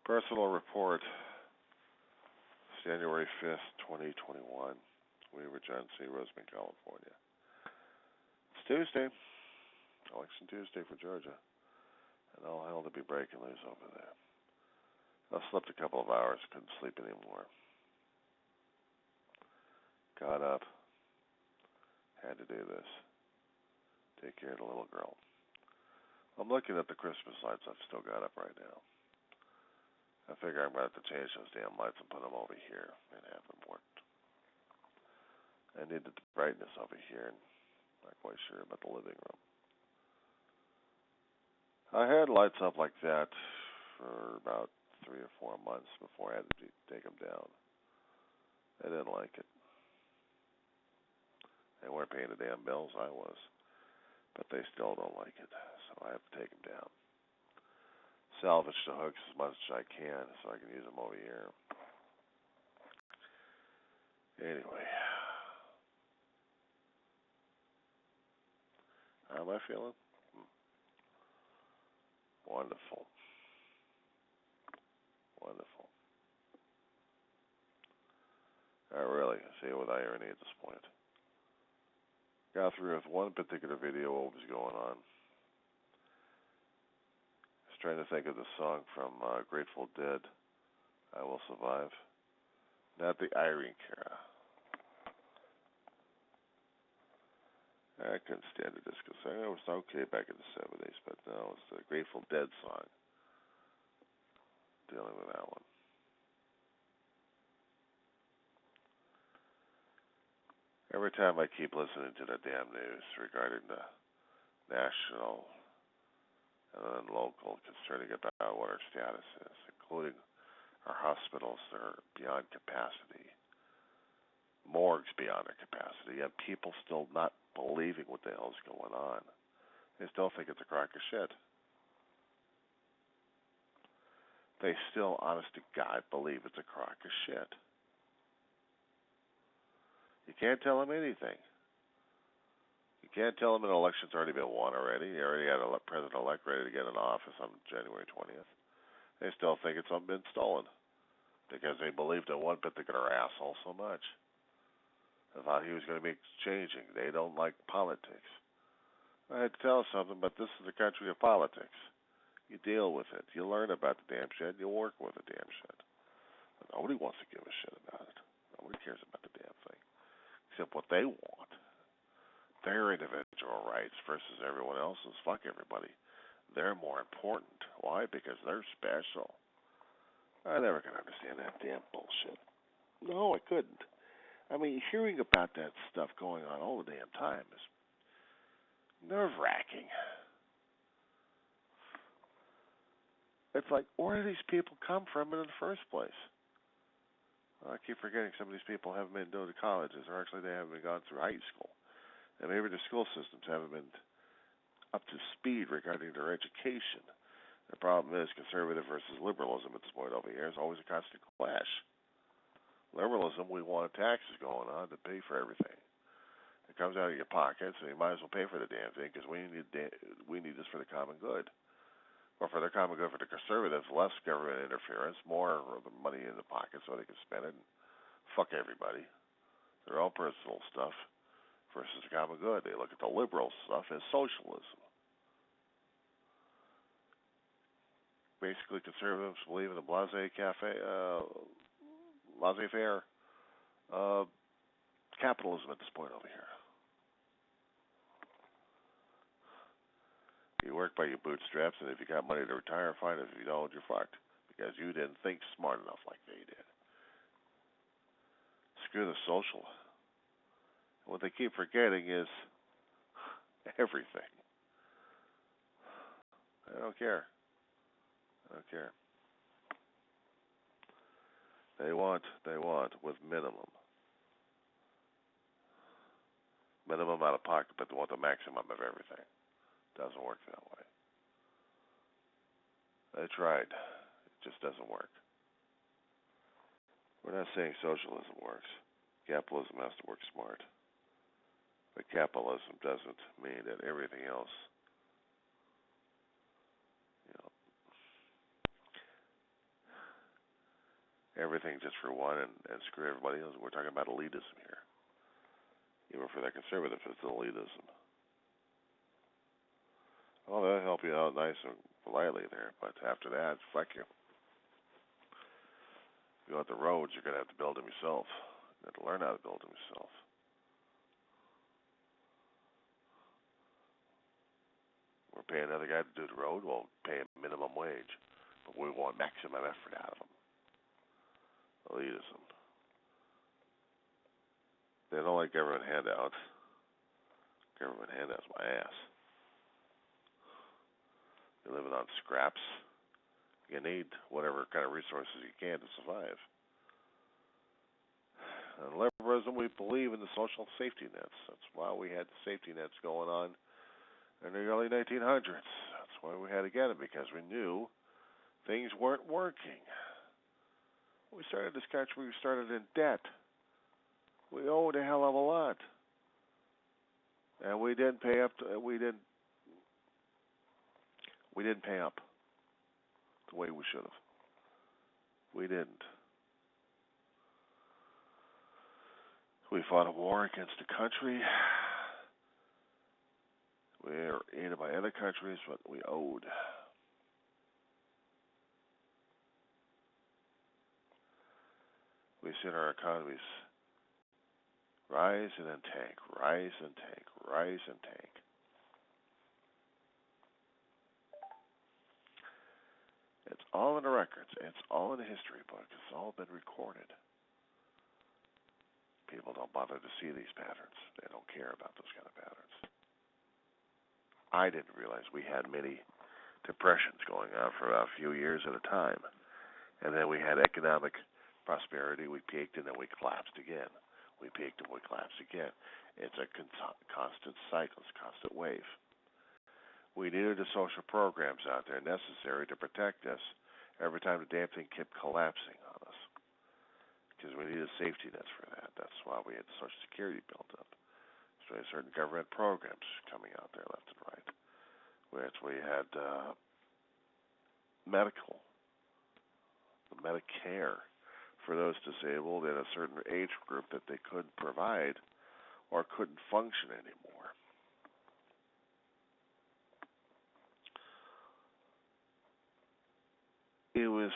Personal report, January 5th, 2021. Weaver, John C., Roseman, California. It's Tuesday, Election Tuesday for Georgia, and all hell to be breaking loose over there. I slept a couple of hours, couldn't sleep anymore. Got up, had to do this. Take care of the little girl. I'm looking at the Christmas lights I've still got up right now. I figure I'm going to have to change those damn lights and put them over here and have them worked. I needed the brightness over here, and I'm not quite sure about the living room. I had lights up like that for about 3 or 4 months before I had to take them down. I didn't like it. They weren't paying the damn bills, I was. But they still don't like it, so I have to take them down. Salvage the hooks as much as I can so I can use them over here. Anyway. How am I feeling? Wonderful. Wonderful. Not really. I say it with irony at this point. Got through with one particular video, what was going on. I was trying to think of the song from Grateful Dead, I Will Survive. Not the Irene Cara. I couldn't stand the disco song. It was okay back in the 70s, but no, it's the Grateful Dead song. Dealing with that one. Every time I keep listening to the damn news regarding the national and then local concerning about what our status is, including our hospitals that are beyond capacity, morgues beyond their capacity, and people still not believing what the hell's going on. They still think it's a crock of shit. They still, honest to God, believe it's a crock of shit. You can't tell them anything. You can't tell them an election's already been won already. You already got a president-elect ready to get in office on January 20th. They still think it's been stolen because they believed in one particular asshole so much. They thought he was going to be changing. They don't like politics. I had to tell something, but this is the country of politics. You deal with it. You learn about the damn shit. You work with the damn shit. But nobody wants to give a shit about it. Nobody cares about the damn thing. Except what they want. Their individual rights versus everyone else's. Fuck everybody. They're more important. Why? Because they're special. I never could understand that damn bullshit. No, I couldn't. I mean, hearing about that stuff going on all the damn time is nerve-wracking. It's like, where do these people come from in the first place? Well, I keep forgetting some of these people haven't been going to colleges, or actually they haven't been gone through high school. And maybe their school systems haven't been up to speed regarding their education. The problem is conservative versus liberalism at this point over here is always a constant clash. Liberalism, we want taxes going on to pay for everything. It comes out of your pocket, so you might as well pay for the damn thing because we need this for the common good. Or for the common good for the conservatives, less government interference, more of the money in the pocket so they can spend it and fuck everybody. Their own personal stuff versus the common good. They look at the liberal stuff as socialism. Basically, conservatives believe in the laissez-faire capitalism at this point over here. You work by your bootstraps, and if you got money to retire, fine. If you don't, you're fucked because you didn't think smart enough like they did. Screw the social. What they keep forgetting is everything. I don't care. I don't care. They want with minimum out of pocket, but they want the maximum of everything. Doesn't work that way. They tried. It just doesn't work. We're not saying socialism works. Capitalism has to work smart. But capitalism doesn't mean that everything else, everything just for one and screw everybody else. We're talking about elitism here. Even for that conservative, it's elitism. Well, that'll help you out nice and politely there, but after that, fuck you. You want the roads, you're going to have to build them yourself. You have to learn how to build them yourself. We're paying another guy to do the road, we'll pay him minimum wage. But we want maximum effort out of him. Elitism. They don't like government handouts. Government handouts, my ass. You're living on scraps. You need whatever kind of resources you can to survive. In liberalism, we believe in the social safety nets. That's why we had the safety nets going on in the early 1900s. That's why we had to get them, because we knew things weren't working. We started this country, we started in debt. We owed a hell of a lot. And we didn't pay up we didn't pay up the way we should have. We didn't. We fought a war against the country. We were aided by other countries, but we owed. We've seen our economies rise and then tank, rise and tank, rise and tank. It's all in the records. It's all in the history books. It's all been recorded. People don't bother to see these patterns. They don't care about those kind of patterns. I didn't realize we had many depressions going on for about a few years at a time. And then we had economic prosperity. We peaked and then we collapsed again. We peaked and we collapsed again. It's a constant cycle. It's a constant wave. We needed the social programs out there necessary to protect us every time the damn thing kept collapsing on us. Because we needed safety nets for that. That's why we had Social Security built up. So we had certain government programs coming out there left and right. We had medical, the Medicare for those disabled in a certain age group that they couldn't provide or couldn't function anymore. It was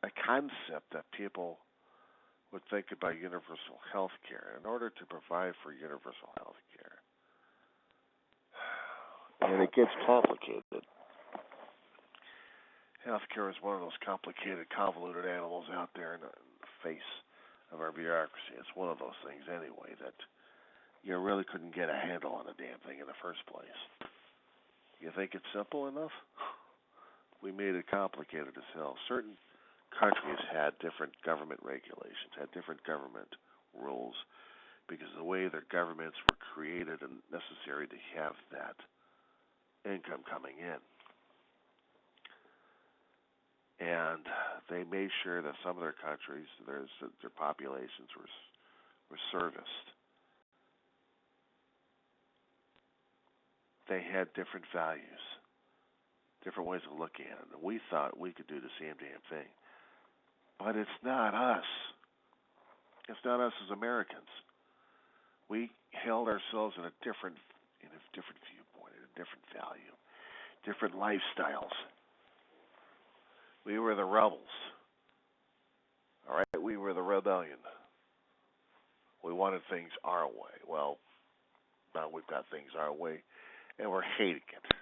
a concept that people would think about universal health care in order to provide for universal health care. And it gets complicated. Healthcare is one of those complicated, convoluted animals out there in the face of our bureaucracy. It's one of those things anyway that you really couldn't get a handle on the damn thing in the first place. You think it's simple enough? We made it complicated as hell. Certain countries had different government regulations, had different government rules, because of the way their governments were created and necessary to have that income coming in. And they made sure that some of their countries, their populations were serviced. They had different values, different ways of looking at it. And we thought we could do the same damn thing. But it's not us. It's not us as Americans. We held ourselves in a different viewpoint, in a different value, different lifestyles. We were the rebels. All right, we were the rebellion. We wanted things our way. Well, now we've got things our way, and we're hating it.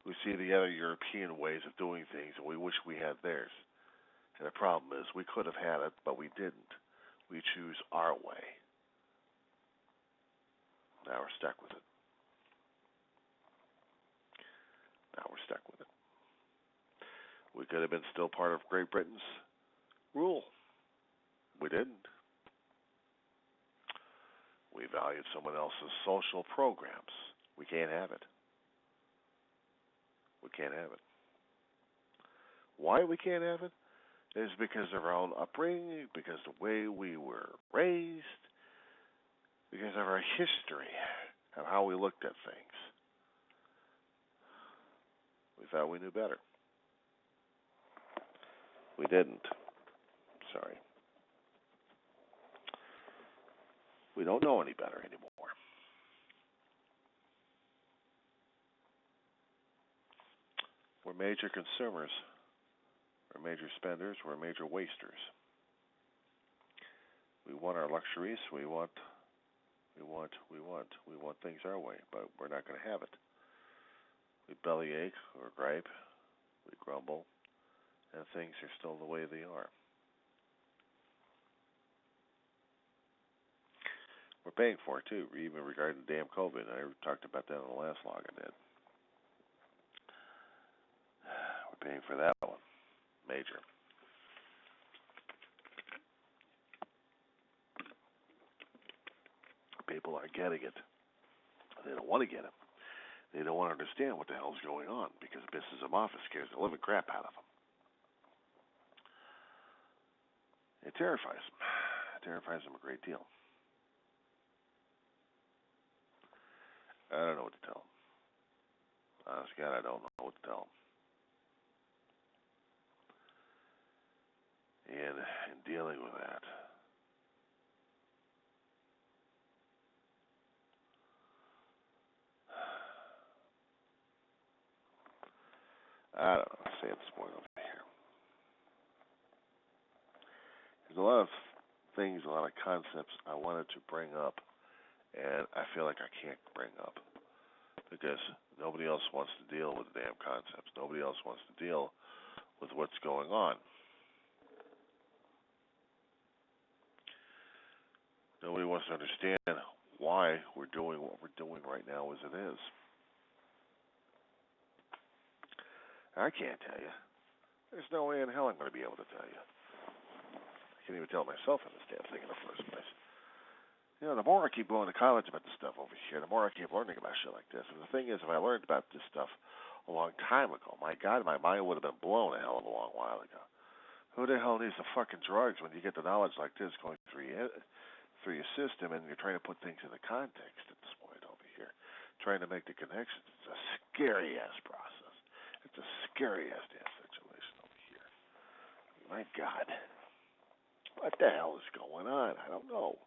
We see the other European ways of doing things, and we wish we had theirs. And the problem is, we could have had it, but we didn't. We choose our way. Now we're stuck with it. We could have been still part of Great Britain's rule. We didn't. We valued someone else's social programs. We can't have it. We can't have it. Why we can't have it is because of our own upbringing, because of the way we were raised, because of our history of how we looked at things. We thought we knew better. We didn't. Sorry. We don't know any better anymore. We're major consumers. We're major spenders. We're major wasters. We want our luxuries. We want things our way, but we're not going to have it. We bellyache or gripe. We grumble, and things are still the way they are. We're paying for it too, even regarding damn COVID. I talked about that in the last log I did. We're paying for that one. Major. People aren't getting it. They don't want to get it. They don't want to understand what the hell's going on because it pisses them off. It scares the living crap out of them. It terrifies them. It terrifies them a great deal. I don't know what to tell them. Honest God, I don't know what to tell them. And in dealing with that, I don't know. Say it's point over here. There's a lot of things, a lot of concepts I wanted to bring up, and I feel like I can't bring up because nobody else wants to deal with the damn concepts. Nobody else wants to deal with what's going on. Nobody wants to understand why we're doing what we're doing right now as it is. I can't tell you. There's no way in hell I'm going to be able to tell you. I can't even tell myself in this damn thing in the first place. You know, the more I keep going to college about this stuff over here, the more I keep learning about shit like this. And the thing is, if I learned about this stuff a long time ago, my God, my mind would have been blown a hell of a long while ago. Who the hell needs the fucking drugs when you get the knowledge like this going through your system and you're trying to put things into context at this point over here, trying to make the connections? It's a scary-ass process. It's a scary-ass situation over here. My God. What the hell is going on? I don't know.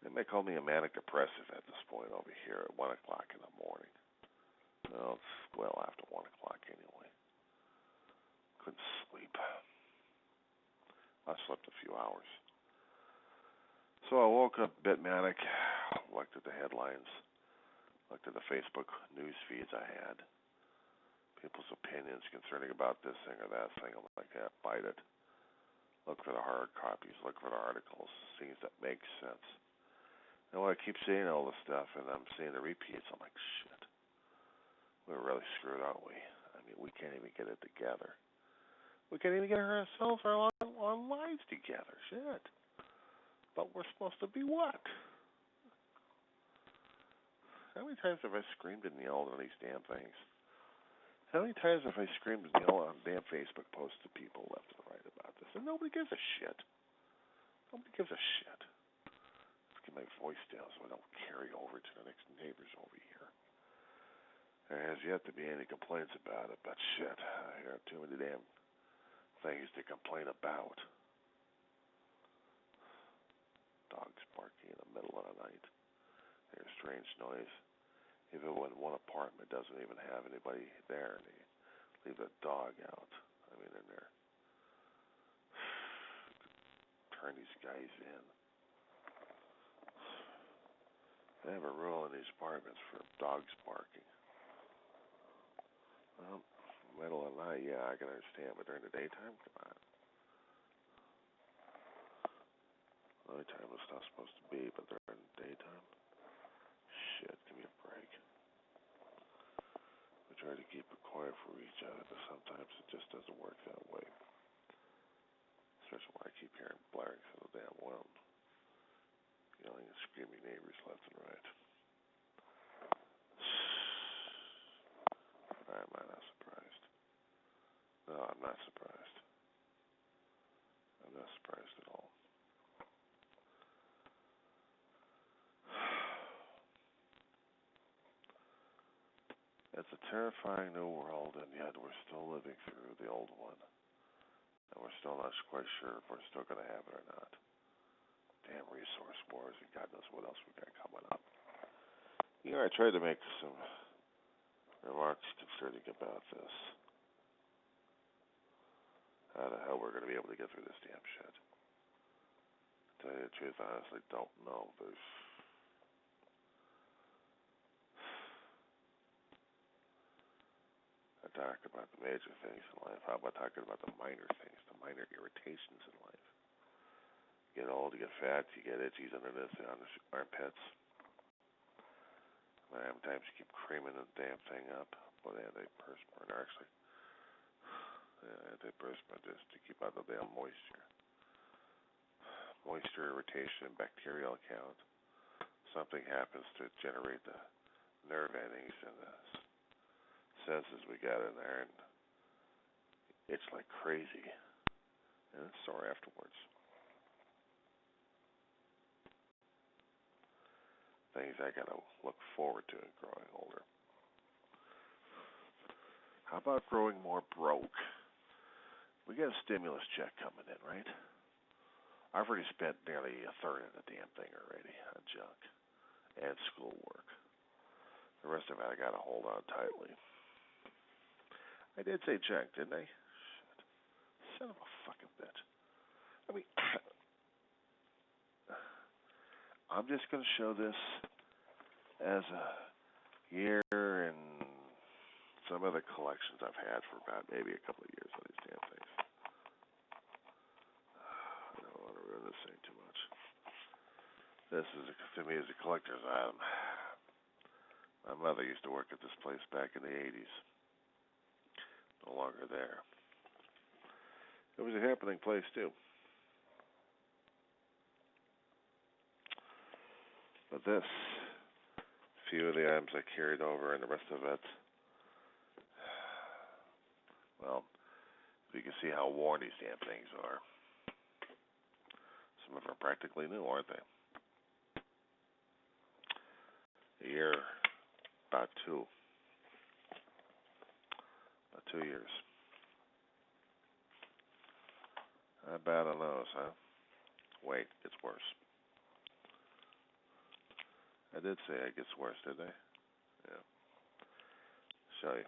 They may call me a manic depressive at this point over here at 1 o'clock in the morning. Well, it's well after 1 o'clock anyway. Couldn't sleep. I slept a few hours. So I woke up a bit manic, looked at the headlines, looked at the Facebook news feeds I had, people's opinions concerning about this thing or that thing. I'm like, yeah, bite it. Look for the hard copies, look for the articles, things that make sense. And when I keep seeing all this stuff and I'm seeing the repeats, I'm like, shit. We're really screwed, aren't we? I mean, we can't even get it together. We can't even get ourselves, our lives together. Shit. But we're supposed to be what? How many times have I screamed and yelled on these damn things? How many times have I screamed and yelled on damn Facebook posts to people left and right about this? And nobody gives a shit. Nobody gives a shit. Let's get my voice down so I don't carry over to the next neighbors over here. There has yet to be any complaints about it, but shit, I hear too many damn things to complain about. Dogs barking in the middle of the night. There's strange noise. Even when one apartment doesn't even have anybody there, and they leave a dog out. I mean, in there. Turn these guys in. They have a rule in these apartments for dogs barking. Well, middle of the night, yeah, I can understand, but during the daytime, come on. Nighttime is not supposed to be, but during the daytime, shit, give me a break. We try to keep it quiet for each other, but sometimes it just doesn't work that way. Especially when I keep hearing blaring through the damn world. Yelling and screaming neighbors left and right. I'm not surprised. No, I'm not surprised. I'm not surprised at all. It's a terrifying new world, and yet we're still living through the old one. And we're still not quite sure if we're still going to have it or not. Damn resource wars, and God knows what else we got coming up. I tried to make some remarks concerning about this. How the hell we're going to be able to get through this damn shit. To tell you the truth, I honestly don't know. I talk about the major things in life. How about talking about the minor things, the minor irritations in life? You get old, you get fat, you get itchies underneath the armpits. Sometimes you keep creaming the damn thing up with antiperspirant, actually. Antiperspirant just to keep out the damn moisture. Moisture, irritation, bacterial count. Something happens to generate the nerve endings and the senses we got in there, and it's like crazy. And it's sore afterwards. Things I gotta look forward to in growing older. How about growing more broke? We got a stimulus check coming in, right? I've already spent nearly a third of the damn thing already on junk and schoolwork. The rest of it I gotta hold on tightly. I did say junk, didn't I? Shit. Son of a fucking bitch. I mean, I'm just gonna show this as a year and some other collections I've had for about maybe a couple of years on these damn things. I don't want to ruin this thing too much. This is, to me, is a collector's item. My mother used to work at this place back in the 80s. No longer there. It was a happening place, too. But this, few of the items I carried over, and the rest of it, well, you can see how worn these damn things are. Some of them are practically new, aren't they? A year, about 2. About 2 years. Not bad on those, huh? Wait, it's worse. I did say it gets worse, didn't I? Yeah. Show you.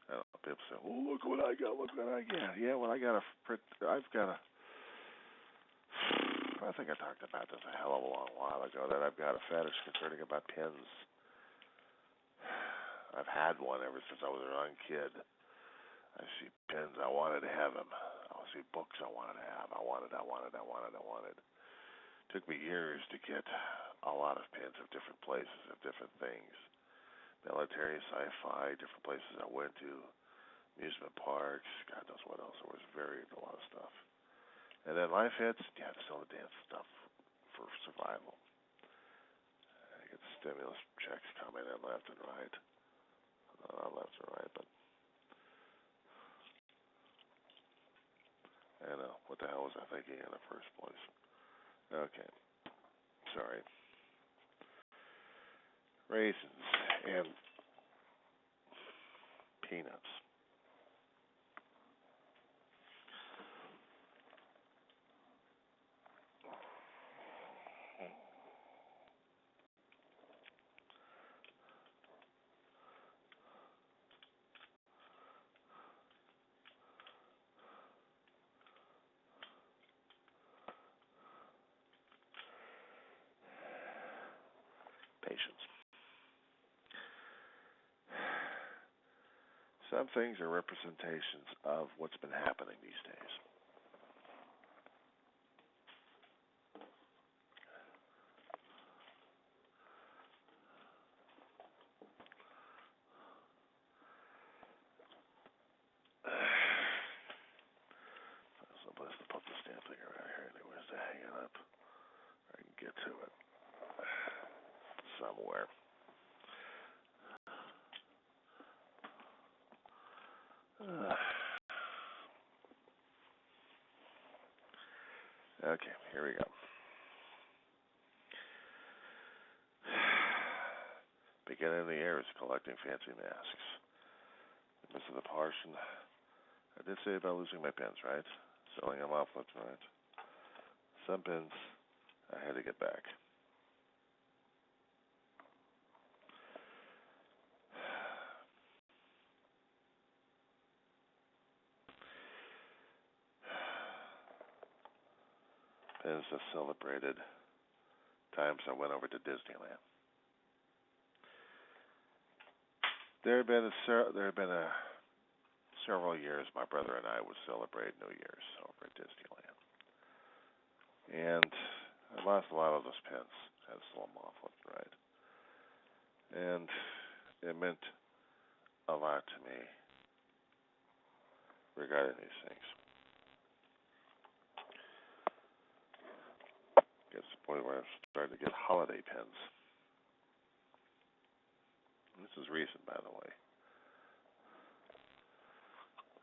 I don't know, people say, "Oh, look what I got! Look what I got!" Yeah, well, I've got a. I think I talked about this a hell of a long while ago. That I've got a fetish concerning about pins. I've had one ever since I was a young kid. I see pins, I wanted to have them. I see books I wanted to have. I wanted. Took me years to get a lot of pins of different places, of different things. Military, sci-fi, different places I went to, amusement parks, God knows what else. There was a lot of stuff. And then life hits, yeah, there's all the damn stuff for survival. I get stimulus checks coming in left and right. Not left and right, but I know. What the hell was I thinking in the first place? Okay. Sorry. Raisins and peanuts. Patience. Some things are representations of what's been happening these days. Someplace to put this damn thing around here anyways to hang it up. I can get to it. Somewhere. Okay, here we go. Beginning of the year is collecting fancy masks. This is the portion I did say about losing my pins, right? Selling them off left and right. Some pins I had to get back. Pins that celebrated times I went over to Disneyland. There have been several years my brother and I would celebrate New Year's over at Disneyland, and I lost a lot of those pins. I had to sell them off left and right, and it meant a lot to me regarding these things. Gets to the point where I'm starting to get holiday pins. This is recent, by the way.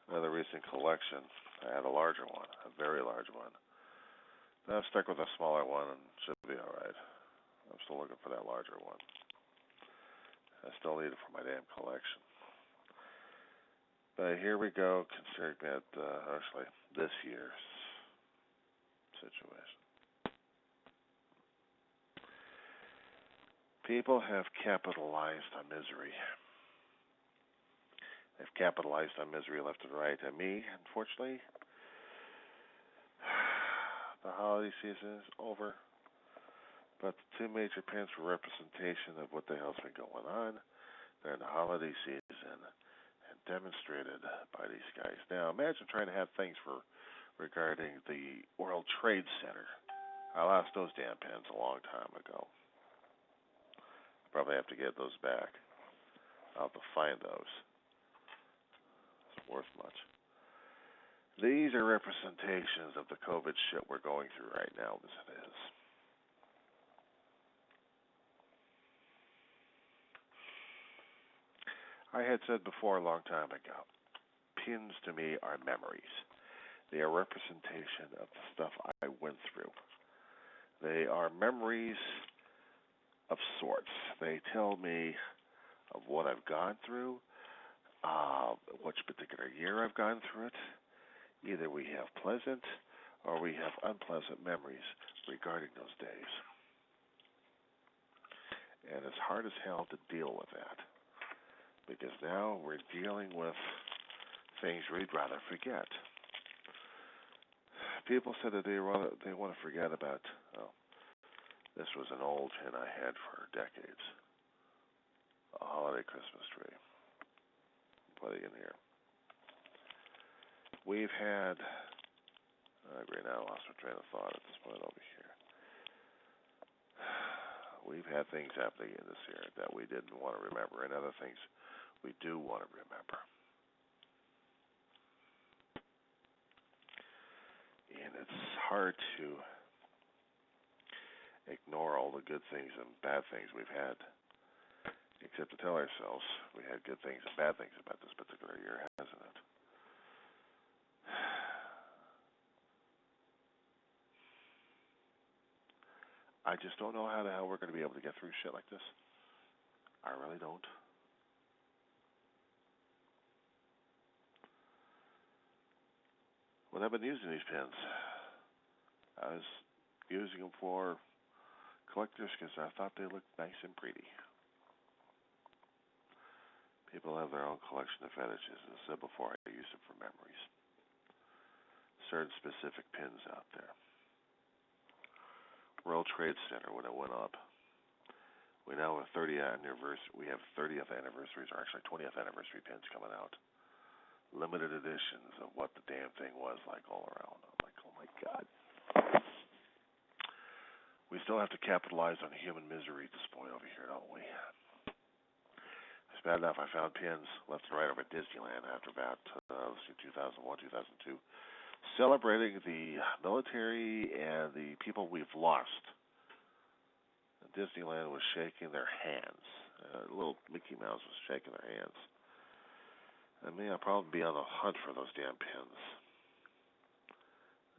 Another recent collection. I had a larger one, a very large one. Now I've stuck with a smaller one and should be alright. I'm still looking for that larger one. I still need it for my damn collection. But here we go, considering that, actually, this year's situation. People have capitalized on misery. They've capitalized on misery left and right. And me, unfortunately, the holiday season is over. But the two major pins were representation of what the hell's been going on during the holiday season and demonstrated by these guys. Now, imagine trying to have things regarding the World Trade Center. I lost those damn pins a long time ago. Probably have to get those back. I'll have to find those. It's worth much. These are representations of the COVID shit we're going through right now, as it is. I had said before a long time ago, pins to me are memories. They are representation of the stuff I went through. They are memories of sorts. They tell me of what I've gone through, which particular year I've gone through it. Either we have pleasant or we have unpleasant memories regarding those days. And it's hard as hell to deal with that, because now we're dealing with things we'd rather forget. People said that they want to forget about, this was an old pin I had for decades. A holiday Christmas tree. Put it in here. We've had, right now I lost my train of thought at this point over here. We've had things happening in this year that we didn't want to remember, and other things we do want to remember. And it's hard to ignore all the good things and bad things we've had, except to tell ourselves we had good things and bad things about this particular year, hasn't it? I just don't know how the hell we're going to be able to get through shit like this. I really don't. When I've been using these pins, I was using them for collectors because I thought they looked nice and pretty. People have their own collection of fetishes. As I said before, I use them for memories. Certain specific pins out there. World Trade Center, when it went up, we now have 30th anniversary. We have 30th anniversaries, or actually 20th anniversary pins coming out. Limited editions of what the damn thing was like all around. I'm like, oh my God. We still have to capitalize on human misery at this point over here, don't we? It's bad enough I found pins left and right over at Disneyland after about, 2001, 2002, celebrating the military and the people we've lost. Disneyland was shaking their hands. Little Mickey Mouse was shaking their hands. I mean, I'll probably be on the hunt for those damn pins.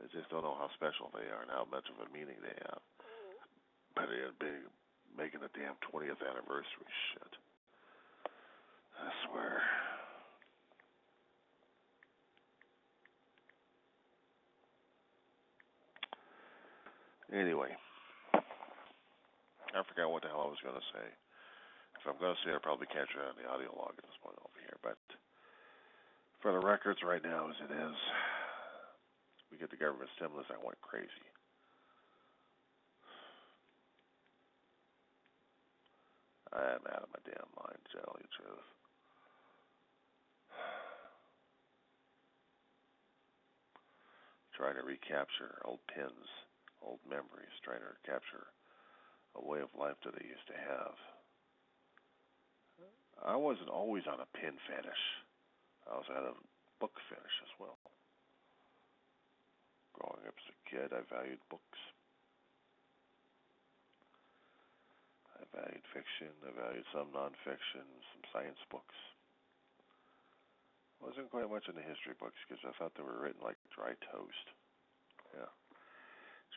They just don't know how special they are and how much of a meaning they have. Better yet, making a damn 20th anniversary shit. I swear. Anyway, I forgot what the hell I was going to say. If I'm going to say it, I'll probably catch it on the audio log at this point over here. But for the records right now, as it is, we get the government stimulus. I went crazy. I am out of my damn mind, to tell you the truth. Trying to recapture old pins, old memories, trying to capture a way of life that I used to have. I wasn't always on a pin fetish. I was on a book fetish as well. Growing up as a kid, I valued books. I valued fiction. I valued some nonfiction, some science books. I wasn't quite much into history books because I thought they were written like dry toast. Yeah.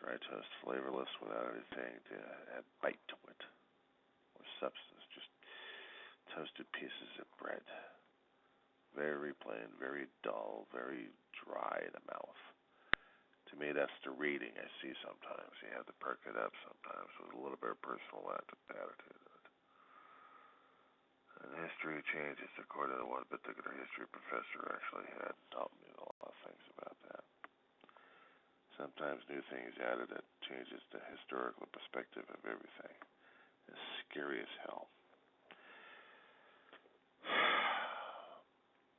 Dry toast, flavorless, without anything to add bite to it or substance. Just toasted pieces of bread. Very plain, very dull, very dry in the mouth. To me, that's the reading I see sometimes. You have to perk it up sometimes with a little bit of personal attitude. And history changes according to one particular history professor actually had taught me a lot of things about that. Sometimes new things added that changes the historical perspective of everything. It's scary as hell.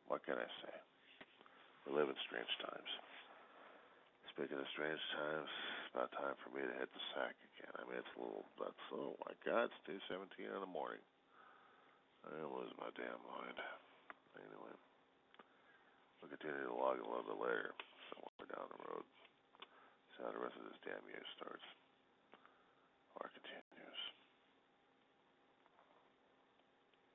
What can I say? We live in strange times. Speaking of strange times, it's about time for me to hit the sack again. I mean, oh my God, it's 2:17 in the morning. I'm losing my damn mind. Anyway, we'll continue to log a little bit later, somewhere down the road. See how the rest of this damn year starts. Or continues.